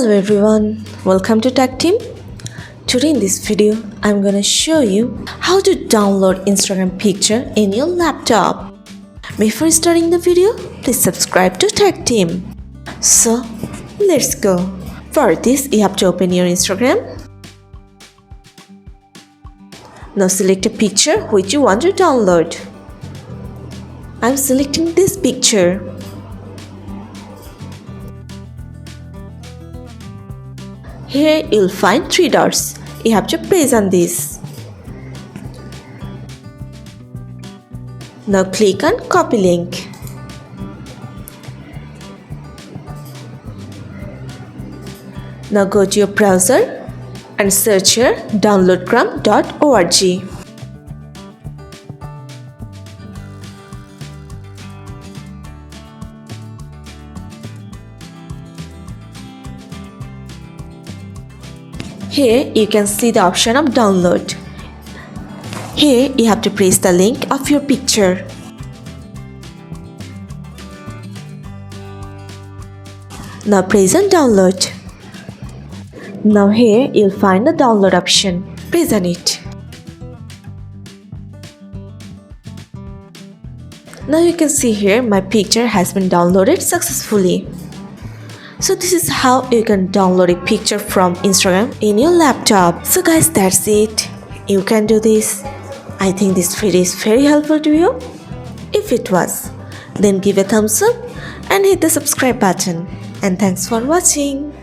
Hello everyone, welcome to Tactim. Today in this video, I'm gonna show you how to download Instagram picture in your laptop. Before starting the video, please subscribe to Tactim. So, let's go. For this, you have to open your Instagram. Now select a picture which you want to download. I'm selecting this picture. Here you'll find 3 dots. You have to press on this. Now click on copy link. Now go to your browser and search here downloadcram.org. Here you can see the option of download. Here you have to press the link of your picture. Now press on download. Now here you'll find the download option. Press on it. Now you can see here my picture has been downloaded successfully. So this is how you can download a picture from Instagram in your laptop. So guys, that's it. You can do this. I think this video is very helpful to you. If it was, then give a thumbs up and hit the subscribe button. And thanks for watching.